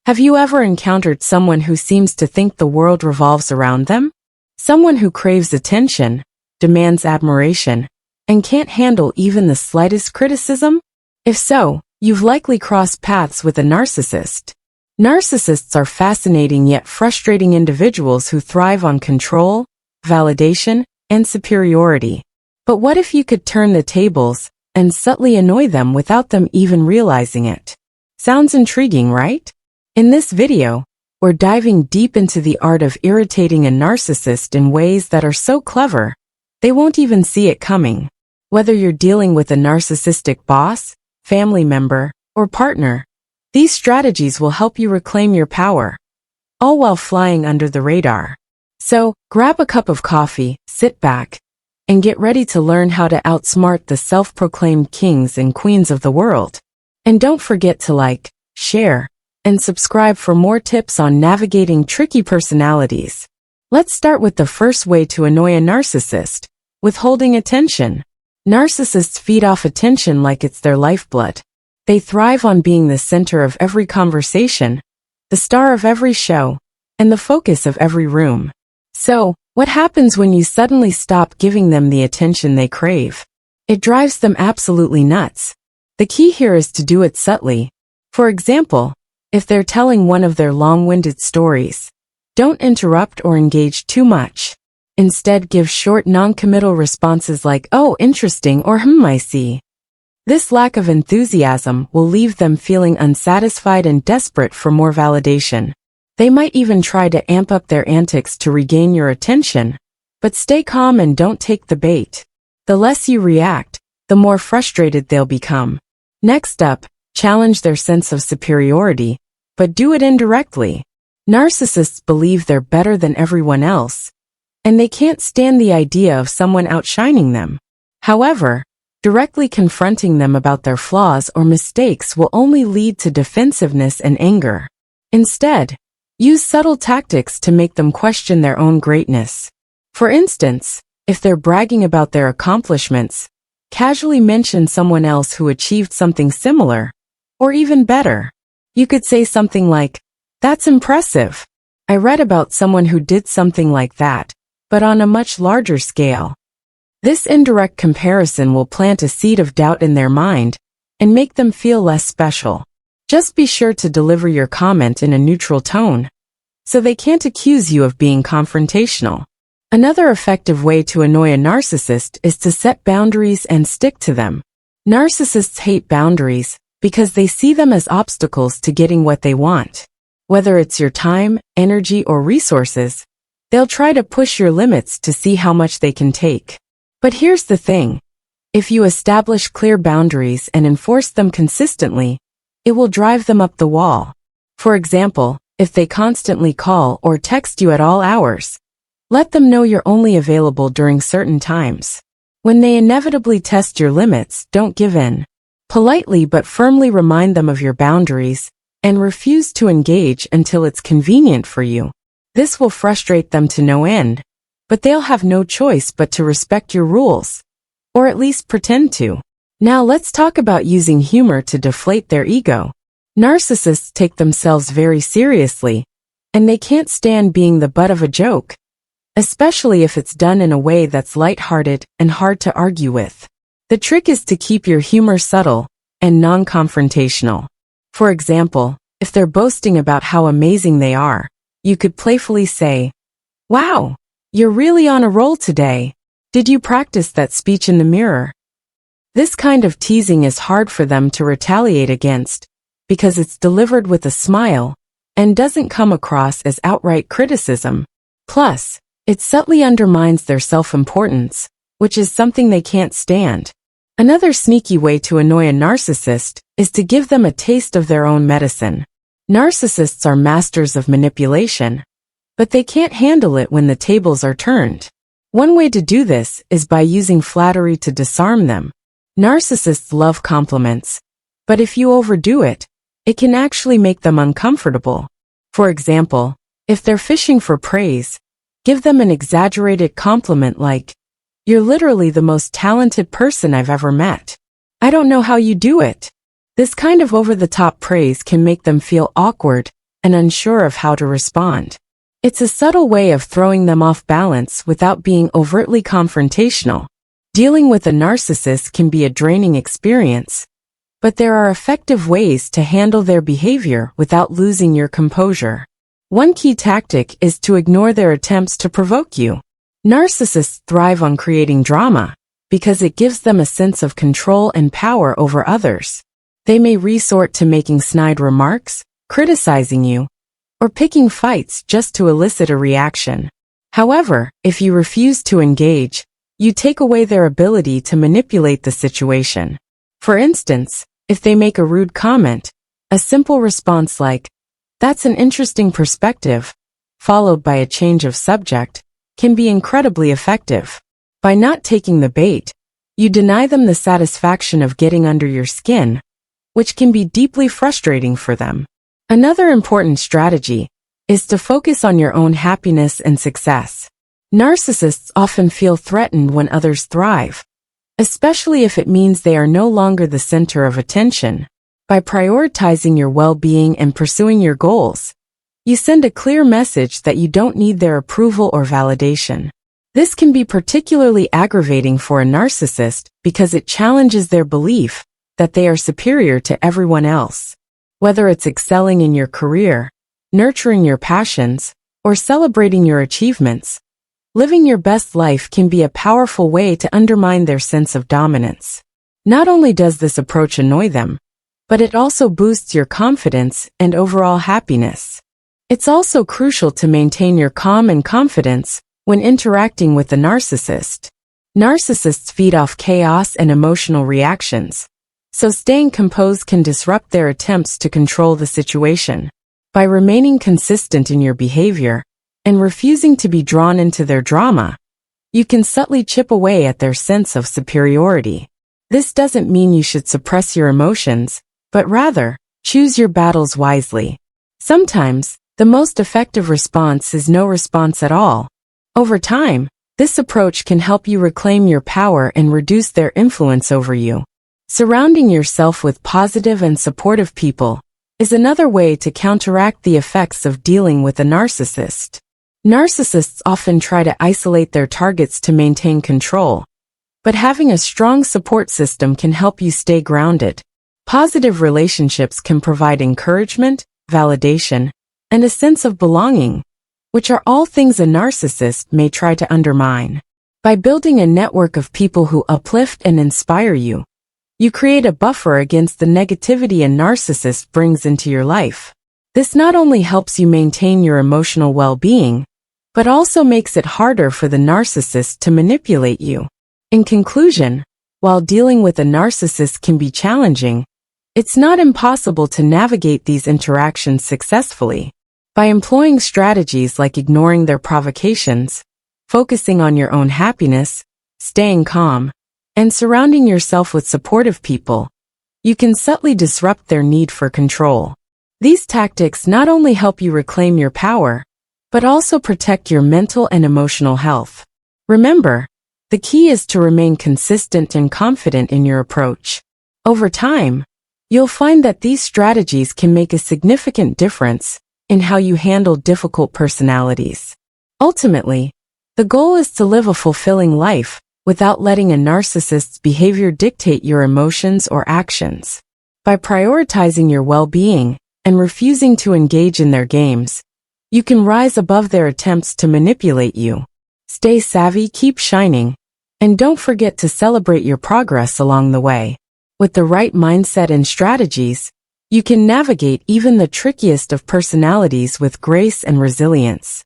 Have you ever encountered someone who seems to think the world revolves around them? Someone who craves attention, demands admiration, and can't handle even the slightest criticism? If so, you've likely crossed paths with a narcissist. Narcissists are fascinating yet frustrating individuals who thrive on control, validation, and superiority. But what if you could turn the tables and subtly annoy them without them even realizing it? Sounds intriguing, right? In this video, we're diving deep into the art of irritating a narcissist in ways that are so clever, they won't even see it coming. Whether you're dealing with a narcissistic boss, family member, or partner, these strategies will help you reclaim your power, all while flying under the radar. So, grab a cup of coffee, sit back, and get ready to learn how to outsmart the self-proclaimed kings and queens of the world. And don't forget to like, share, and subscribe for more tips on navigating tricky personalities. Let's start with the first way to annoy a narcissist: withholding attention. Narcissists feed off attention like it's their lifeblood. They thrive on being the center of every conversation, the star of every show, and the focus of every room. So, what happens when you suddenly stop giving them the attention they crave? It drives them absolutely nuts. The key here is to do it subtly. For example, if they're telling one of their long-winded stories, don't interrupt or engage too much. Instead, give short, non-committal responses like, "Oh, interesting," or "I see." This lack of enthusiasm will leave them feeling unsatisfied and desperate for more validation. They might even try to amp up their antics to regain your attention, but stay calm and don't take the bait. The less you react, the more frustrated they'll become. Next up, challenge their sense of superiority, but do it indirectly. Narcissists believe they're better than everyone else, and they can't stand the idea of someone outshining them. However, directly confronting them about their flaws or mistakes will only lead to defensiveness and anger. Instead, use subtle tactics to make them question their own greatness. For instance, if they're bragging about their accomplishments, casually mention someone else who achieved something similar, or even better. You could say something like, "That's impressive. I read about someone who did something like that, but on a much larger scale." This indirect comparison will plant a seed of doubt in their mind and make them feel less special. Just be sure to deliver your comment in a neutral tone, so they can't accuse you of being confrontational. Another effective way to annoy a narcissist is to set boundaries and stick to them. Narcissists hate boundaries because they see them as obstacles to getting what they want. Whether it's your time, energy, or resources, they'll try to push your limits to see how much they can take. But here's the thing. If you establish clear boundaries and enforce them consistently, it will drive them up the wall. For example, if they constantly call or text you at all hours, let them know you're only available during certain times. When they inevitably test your limits, don't give in. Politely but firmly remind them of your boundaries and refuse to engage until it's convenient for you. This will frustrate them to no end, but they'll have no choice but to respect your rules, or at least pretend to. Now let's talk about using humor to deflate their ego. Narcissists take themselves very seriously, and they can't stand being the butt of a joke, especially if it's done in a way that's lighthearted and hard to argue with. The trick is to keep your humor subtle and non-confrontational. For example, if they're boasting about how amazing they are, you could playfully say, "Wow, you're really on a roll today. Did you practice that speech in the mirror?" This kind of teasing is hard for them to retaliate against, because it's delivered with a smile and doesn't come across as outright criticism. Plus, it subtly undermines their self-importance, which is something they can't stand. Another sneaky way to annoy a narcissist is to give them a taste of their own medicine. Narcissists are masters of manipulation, but they can't handle it when the tables are turned. One way to do this is by using flattery to disarm them. Narcissists love compliments, but if you overdo it, it can actually make them uncomfortable. For example, if they're fishing for praise, give them an exaggerated compliment like, "You're literally the most talented person I've ever met. I don't know how you do it." This kind of over-the-top praise can make them feel awkward and unsure of how to respond. It's a subtle way of throwing them off balance without being overtly confrontational. Dealing with a narcissist can be a draining experience, but there are effective ways to handle their behavior without losing your composure. One key tactic is to ignore their attempts to provoke you. Narcissists thrive on creating drama because it gives them a sense of control and power over others. They may resort to making snide remarks, criticizing you, or picking fights just to elicit a reaction. However, if you refuse to engage, you take away their ability to manipulate the situation. For instance, if they make a rude comment, a simple response like, "That's an interesting perspective," followed by a change of subject, can be incredibly effective. By not taking the bait, you deny them the satisfaction of getting under your skin, which can be deeply frustrating for them. Another important strategy is to focus on your own happiness and success. Narcissists often feel threatened when others thrive, especially if it means they are no longer the center of attention. By prioritizing your well-being and pursuing your goals, you send a clear message that you don't need their approval or validation. This can be particularly aggravating for a narcissist because it challenges their belief that they are superior to everyone else. Whether it's excelling in your career, nurturing your passions, or celebrating your achievements, living your best life can be a powerful way to undermine their sense of dominance. Not only does this approach annoy them, but it also boosts your confidence and overall happiness. It's also crucial to maintain your calm and confidence when interacting with a narcissist. Narcissists feed off chaos and emotional reactions, so staying composed can disrupt their attempts to control the situation. By remaining consistent in your behavior and refusing to be drawn into their drama, you can subtly chip away at their sense of superiority. This doesn't mean you should suppress your emotions, but rather, choose your battles wisely. Sometimes, the most effective response is no response at all. Over time, this approach can help you reclaim your power and reduce their influence over you. Surrounding yourself with positive and supportive people is another way to counteract the effects of dealing with a narcissist. Narcissists often try to isolate their targets to maintain control, but having a strong support system can help you stay grounded. Positive relationships can provide encouragement, validation, and a sense of belonging, which are all things a narcissist may try to undermine. By building a network of people who uplift and inspire you, you create a buffer against the negativity a narcissist brings into your life. This not only helps you maintain your emotional well-being, but also makes it harder for the narcissist to manipulate you. In conclusion, while dealing with a narcissist can be challenging, it's not impossible to navigate these interactions successfully. By employing strategies like ignoring their provocations, focusing on your own happiness, staying calm, and surrounding yourself with supportive people, you can subtly disrupt their need for control. These tactics not only help you reclaim your power, but also protect your mental and emotional health. Remember, the key is to remain consistent and confident in your approach. Over time, you'll find that these strategies can make a significant difference in how you handle difficult personalities. Ultimately, the goal is to live a fulfilling life without letting a narcissist's behavior dictate your emotions or actions. By prioritizing your well-being and refusing to engage in their games, you can rise above their attempts to manipulate you. Stay savvy, keep shining, and don't forget to celebrate your progress along the way. With the right mindset and strategies, you can navigate even the trickiest of personalities with grace and resilience.